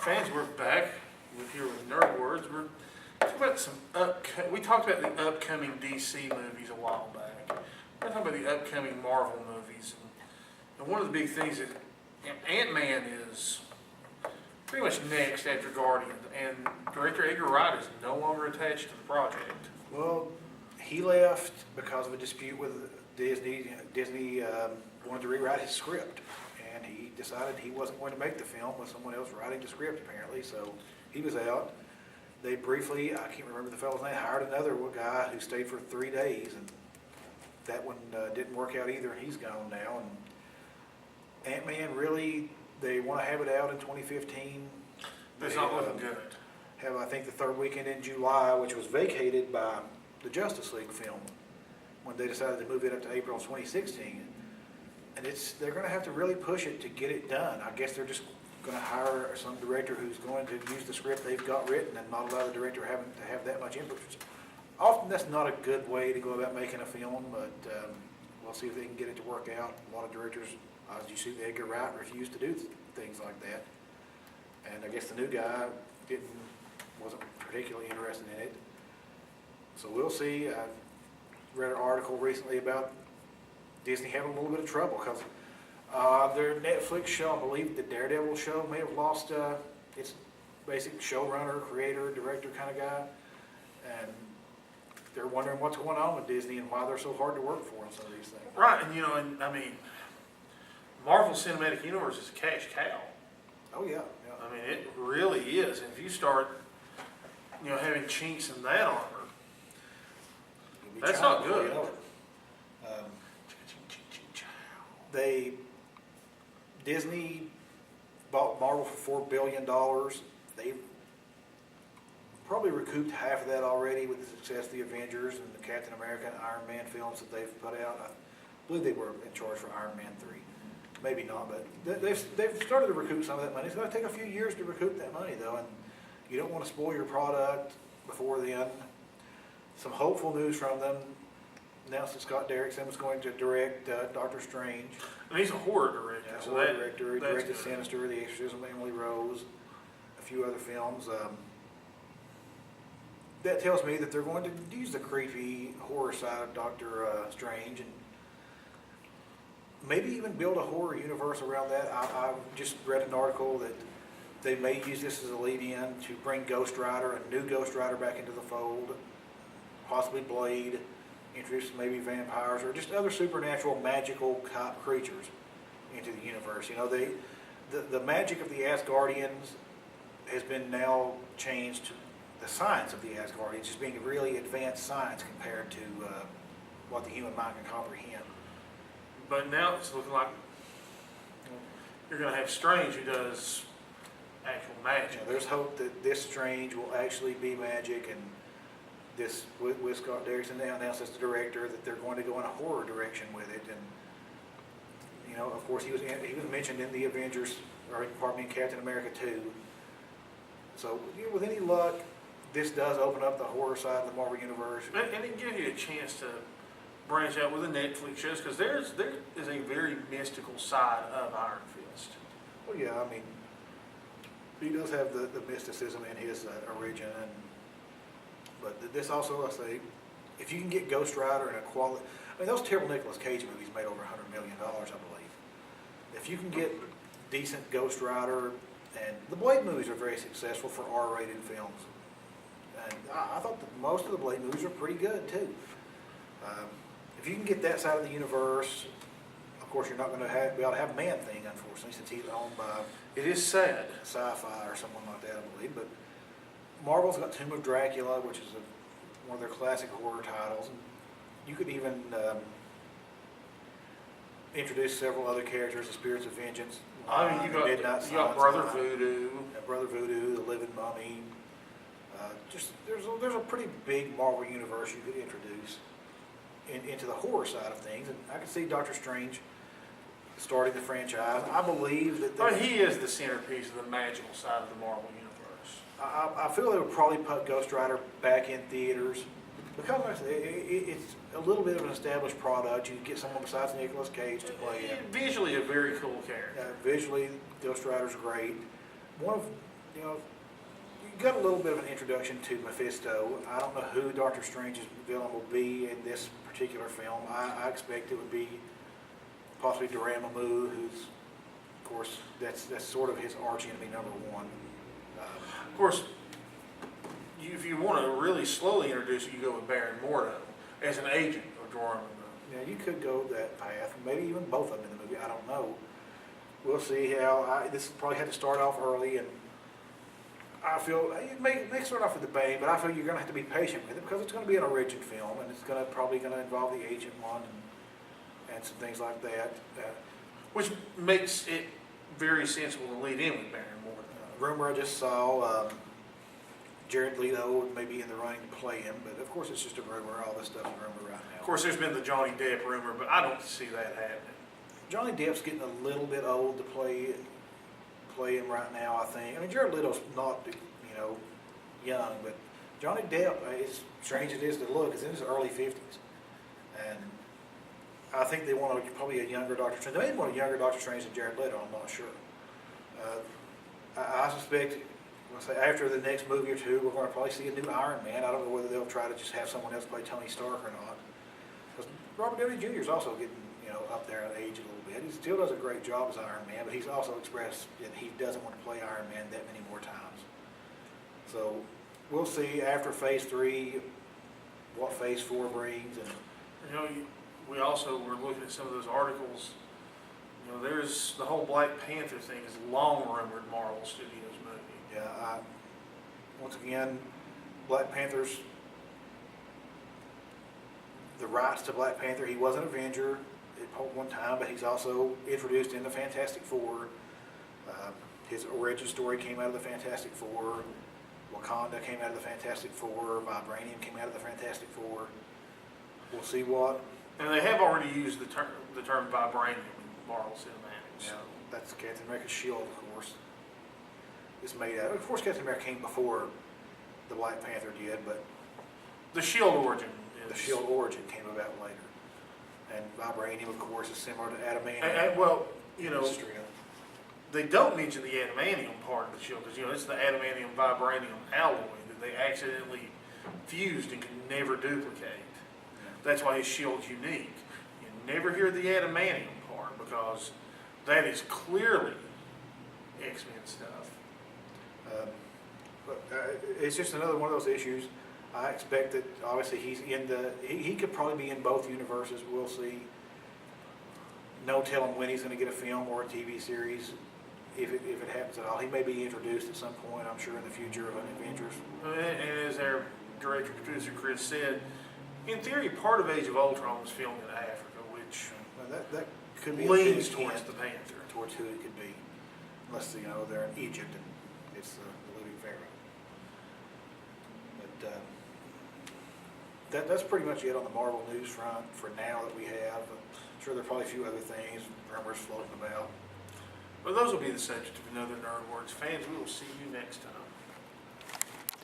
fans, we're back here with Nerd Words. We're talking about we talked about the upcoming DC movies a while back. We're talking about the upcoming Marvel movies, and one of the big things is Ant-Man is pretty much next after Guardians, and director Edgar Wright is no longer attached to the project. Well, he left because of a dispute with Disney. Disney wanted to rewrite his script, and he decided he wasn't going to make the film with someone else writing the script, apparently, so he was out. They briefly, I can't remember the fellow's name, hired another guy who stayed for 3 days, and that one didn't work out either, and he's gone now. And Ant-Man, really, they want to have it out in 2015. It's not looking good. Have, I think, the third weekend in July, which was vacated by the Justice League film when they decided to move it up to April 2016. And they're going to have to really push it to get it done. I guess they're just going to hire some director who's going to use the script they've got written and not allow the director having to have that much input. Often that's not a good way to go about making a film, but we'll see if they can get it to work out. A lot of directors, as you see, Edgar Wright refused to do things like that. And I guess the new guy wasn't particularly interested in it. So we'll see. I read an article recently about Disney having a little bit of trouble because their Netflix show, I believe the Daredevil show, may have lost its basic showrunner, creator, director kind of guy. And they're wondering what's going on with Disney and why they're so hard to work for on some of these things. Right, and I mean, Marvel Cinematic Universe is a cash cow. Oh, yeah. I mean, it really is. And if you start, having chinks in that armor, that's not good. Disney bought Marvel for $4 billion. They've probably recouped half of that already with the success of the Avengers and the Captain America and Iron Man films that they've put out. I believe they were in charge for Iron Man 3. Maybe not, but they've started to recoup some of that money. It's going to take a few years to recoup that money, though, and you don't want to spoil your product before then. Some hopeful news from them. Announced that Scott Derrickson was going to direct Doctor Strange. And he's a horror director. Yeah, so horror director. He directed good. Sinister, The Exorcism, Emily Rose, a few other films. That tells me that they're going to use the creepy horror side of Doctor Strange and maybe even build a horror universe around that. I've just read an article that they may use this as a lead-in to bring Ghost Rider, a new Ghost Rider, back into the fold, possibly Blade, introduce maybe vampires or just other supernatural, magical creatures into the universe. The magic of the Asgardians has been now changed to the science of the Asgardians, just being really advanced science compared to what the human mind can comprehend. But now it's looking like you're going to have Strange who does actual magic. There's hope that this Strange will actually be magic, and this with Scott Derrickson now announced as the director that they're going to go in a horror direction with it. And of course, he was mentioned in the Avengers, or pardon me, Captain America 2. So with any luck, this does open up the horror side of the Marvel Universe. And it gives you a chance to branch out with the Netflix shows, because there is a very mystical side of Iron Fist. Well, yeah, I mean, he does have the mysticism in his origin, but this also, I say, if you can get Ghost Rider in a quality, those terrible Nicolas Cage movies made over $100 million, I believe. If you can get decent Ghost Rider, and the Blade movies are very successful for R-rated films, and I thought that most of the Blade movies are pretty good too. If you can get that side of the universe, of course you're not going to be able to have Man-Thing, unfortunately, since he's owned by It is sad. Sci-Fi or someone like that, I believe. But Marvel's got Tomb of Dracula, which is one of their classic horror titles. And you could even introduce several other characters, the Spirits of Vengeance. You got Brother Voodoo. Brother Voodoo, the Living Mummy. There's a pretty big Marvel universe you could introduce into the horror side of things, and I could see Doctor Strange starting the franchise. I believe that he is the centerpiece of the magical side of the Marvel universe. I feel they would probably put Ghost Rider back in theaters because it's a little bit of an established product. You get someone besides Nicolas Cage to play it. Visually a very cool character. Visually, Ghost Rider's great. you know, you got a little bit of an introduction to Mephisto. I don't know who Doctor Strange's villain will be in this particular film. I expect it would be possibly Dormammu, who's, of course, that's sort of his arch enemy number one. Of course, if you want to really slowly introduce it, you go with Baron Mordo as an agent of Dormammu. Yeah, you could go that path, maybe even both of them in the movie. I don't know. We'll see how. This probably had to start off early, and I feel it may start off with the Bane, but I feel you're going to have to be patient with it because it's going to be an origin film, and it's probably going to involve the agent one and some things like that. Which makes it very sensible to lead in with Baron Mordo. Rumor I just saw, Jared Leto may be in the running to play him, but of course it's just a rumor. All this stuff's a rumor right now. Of course, there's been the Johnny Depp rumor, but I don't see that happening. Johnny Depp's getting a little bit old to play him right now, I think. I mean, Jared Leto's not, young, but Johnny Depp, as strange as it is to look, is in his early 50s. And I think they want probably a younger Doctor Strange. They may want a younger Doctor Strange than Jared Leto, I'm not sure. I suspect, after the next movie or two, we're going to probably see a new Iron Man. I don't know whether they'll try to just have someone else play Tony Stark or not. Because Robert Downey Jr. is also getting, up there in age a little bit. He still does a great job as Iron Man, but he's also expressed that he doesn't want to play Iron Man that many more times. So we'll see after Phase 3 what Phase 4 brings. And We also were looking at some of those articles. There's the whole Black Panther thing is long rumored Marvel Studios movie. yeah, once again, Black Panther's the rights to Black Panther. He was an Avenger at one time, but he's also introduced in the Fantastic Four. His origin story came out of the Fantastic Four. Wakanda came out of the Fantastic Four. Vibranium came out of the Fantastic Four. We'll see what. And they have already used the term vibranium in Marvel Cinematics. Yeah, that's Captain America's shield, of course. It's made out. Of course, Captain America came before the Black Panther did, but The shield origin is... the shield origin came about later. And vibranium, of course, is similar to adamantium. Well, Industry. they don't mention the adamantium part of the shield because, it's the adamantium vibranium alloy that they accidentally fused and could never duplicate. That's why his shield's unique. You never hear the adamantium part because that is clearly X-Men stuff. But it's just another one of those issues. I expect that obviously he's in he could probably be in both universes. We'll see. No telling when he's going to get a film or a TV series, if it happens at all. He may be introduced at some point, I'm sure, in the future of an Avengers. And as our director-producer Chris said, in theory, part of Age of Ultron was filmed in Africa, which Well, that could be leans a big towards hint the Panther. towards who it could be, unless they're in Egypt and it's the living pharaoh. But that's pretty much it on the Marvel news front for now that we have. I'm sure there are probably a few other things, rumors floating about. Well, those will be the subject of another Nerd Words. Fans, we will see you next time.